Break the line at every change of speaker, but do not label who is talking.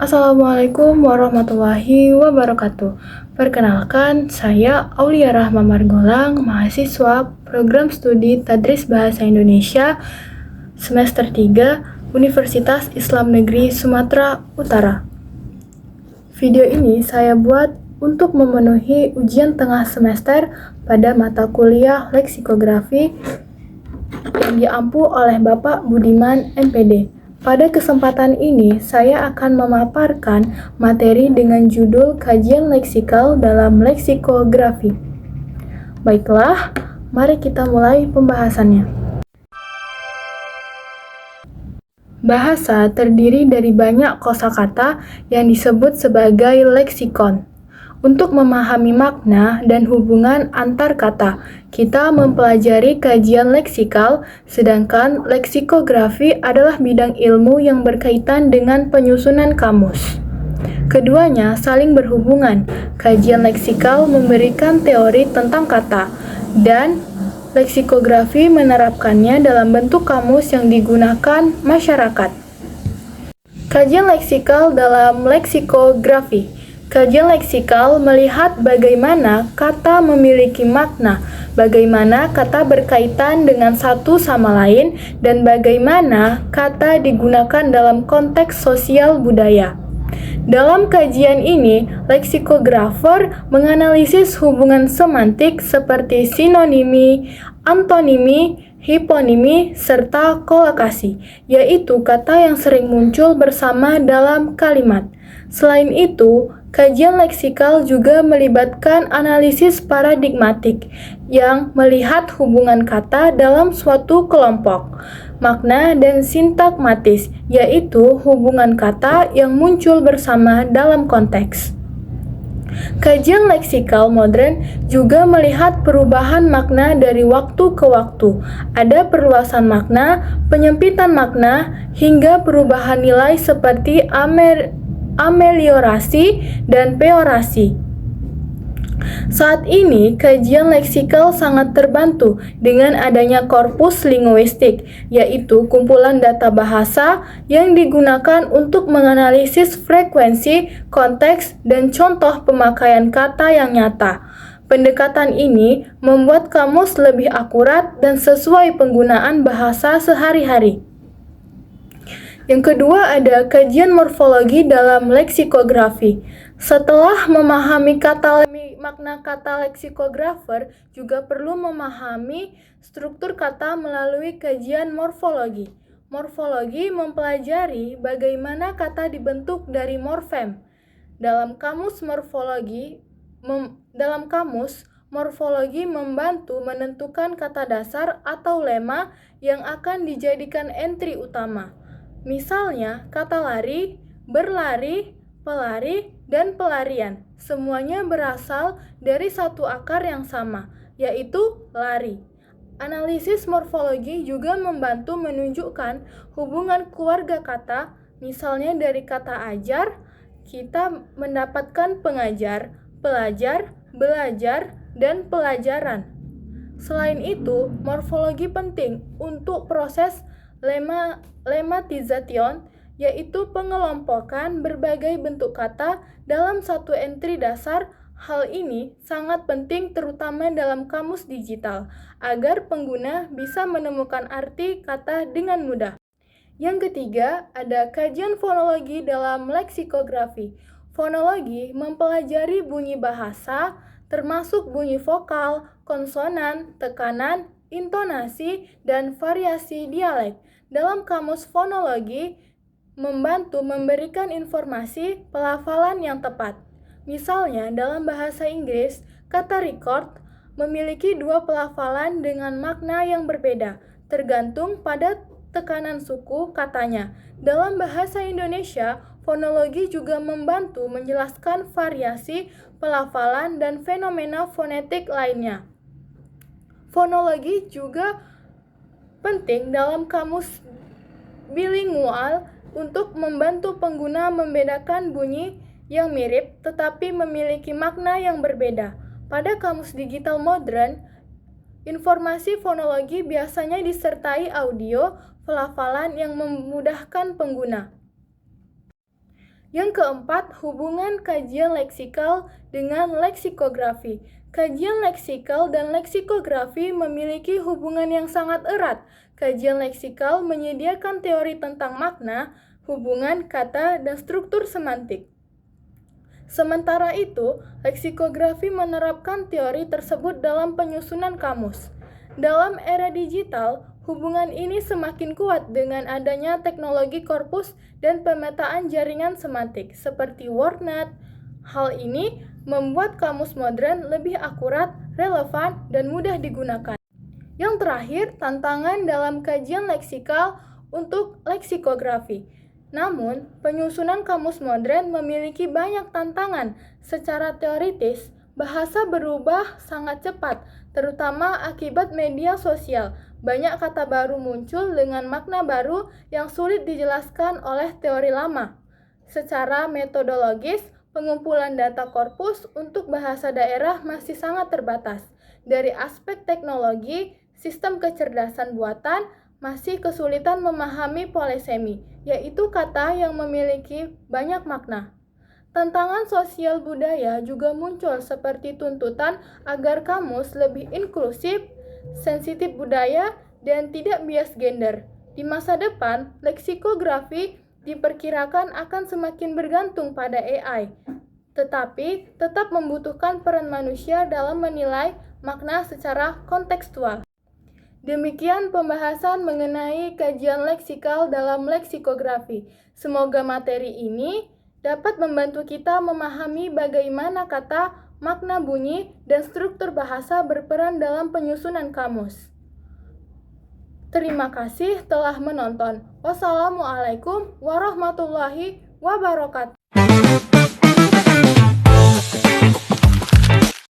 Assalamualaikum warahmatullahi wabarakatuh. Perkenalkan, saya Aulia Rahma Margolang, mahasiswa Program Studi Tadris Bahasa Indonesia semester 3 Universitas Islam Negeri Sumatera Utara. Video ini saya buat untuk memenuhi ujian tengah semester pada mata kuliah leksikografi yang diampu oleh Bapak Budiman MPD. Pada kesempatan ini, saya akan memaparkan materi dengan judul Kajian Leksikal dalam Leksikografi. Baiklah, mari kita mulai pembahasannya. Bahasa terdiri dari banyak kosakata yang disebut sebagai leksikon. Untuk memahami makna dan hubungan antar kata, kita mempelajari kajian leksikal, sedangkan leksikografi adalah bidang ilmu yang berkaitan dengan penyusunan kamus. Keduanya saling berhubungan. Kajian leksikal memberikan teori tentang kata, dan leksikografi menerapkannya dalam bentuk kamus yang digunakan masyarakat. Kajian leksikal dalam leksikografi. Kajian leksikal melihat bagaimana kata memiliki makna, bagaimana kata berkaitan dengan satu sama lain, dan bagaimana kata digunakan dalam konteks sosial budaya. Dalam kajian ini, leksikografer menganalisis hubungan semantik seperti sinonimi, antonimi, hiponimi, serta kolokasi, yaitu kata yang sering muncul bersama dalam kalimat. Selain itu, kajian leksikal juga melibatkan analisis paradigmatik yang melihat hubungan kata dalam suatu kelompok, makna dan sintakmatis, yaitu hubungan kata yang muncul bersama dalam konteks. Kajian leksikal modern juga melihat perubahan makna dari waktu ke waktu. Ada perluasan makna, penyempitan makna, hingga perubahan nilai seperti ameliorasi dan peorasi. Saat ini, kajian leksikal sangat terbantu dengan adanya korpus linguistik, yaitu kumpulan data bahasa yang digunakan untuk menganalisis frekuensi, konteks, dan contoh pemakaian kata yang nyata. Pendekatan ini membuat kamus lebih akurat dan sesuai penggunaan bahasa sehari-hari. Yang kedua ada kajian morfologi dalam leksikografi. Setelah memahami makna kata, leksikografer juga perlu memahami struktur kata melalui kajian morfologi. Morfologi mempelajari bagaimana kata dibentuk dari morfem. Dalam kamus, morfologi membantu menentukan kata dasar atau lema yang akan dijadikan entry utama. Misalnya, kata lari, berlari, pelari, dan pelarian. Semuanya berasal dari satu akar yang sama, yaitu lari. Analisis morfologi juga membantu menunjukkan hubungan keluarga kata. Misalnya dari kata ajar, kita mendapatkan pengajar, pelajar, belajar, dan pelajaran. Selain itu, morfologi penting untuk proses lemmatization, yaitu pengelompokan berbagai bentuk kata dalam satu entry dasar. Hal ini sangat penting terutama dalam kamus digital, agar pengguna bisa menemukan arti kata dengan mudah. Yang ketiga, ada kajian fonologi dalam leksikografi. Fonologi mempelajari bunyi bahasa, termasuk bunyi vokal, konsonan, tekanan, intonasi, dan variasi dialek. Dalam kamus fonologi, membantu memberikan informasi pelafalan yang tepat. Misalnya, dalam bahasa Inggris, kata record memiliki dua pelafalan dengan makna yang berbeda, tergantung pada tekanan suku katanya. Dalam bahasa Indonesia, fonologi juga membantu menjelaskan variasi pelafalan dan fenomena fonetik lainnya. Fonologi juga penting dalam kamus bilingual untuk membantu pengguna membedakan bunyi yang mirip tetapi memiliki makna yang berbeda. Pada kamus digital modern, informasi fonologi biasanya disertai audio pelafalan yang memudahkan pengguna. Yang keempat, hubungan kajian leksikal dengan leksikografi. Kajian leksikal dan leksikografi memiliki hubungan yang sangat erat. Kajian leksikal menyediakan teori tentang makna, hubungan kata, dan struktur semantik. Sementara itu, leksikografi menerapkan teori tersebut dalam penyusunan kamus. Dalam era digital, hubungan ini semakin kuat dengan adanya teknologi korpus dan pemetaan jaringan semantik seperti WordNet. Hal ini membuat kamus modern lebih akurat, relevan, dan mudah digunakan. Yang terakhir, tantangan dalam kajian leksikal untuk leksikografi. Namun, penyusunan kamus modern memiliki banyak tantangan. Secara teoritis, bahasa berubah sangat cepat, terutama akibat media sosial. Banyak kata baru muncul dengan makna baru yang sulit dijelaskan oleh teori lama. Secara metodologis, pengumpulan data korpus untuk bahasa daerah masih sangat terbatas. Dari aspek teknologi, sistem kecerdasan buatan masih kesulitan memahami polisemi, yaitu kata yang memiliki banyak makna. Tantangan sosial budaya juga muncul seperti tuntutan agar kamus lebih inklusif, sensitif budaya, dan tidak bias gender. Di masa depan, leksikografi diperkirakan akan semakin bergantung pada AI, tetapi tetap membutuhkan peran manusia dalam menilai makna secara kontekstual. Demikian pembahasan mengenai kajian leksikal dalam leksikografi. Semoga materi ini dapat membantu kita memahami bagaimana kata, makna bunyi, dan struktur bahasa berperan dalam penyusunan kamus. Terima kasih telah menonton. Wassalamualaikum warahmatullahi wabarakatuh.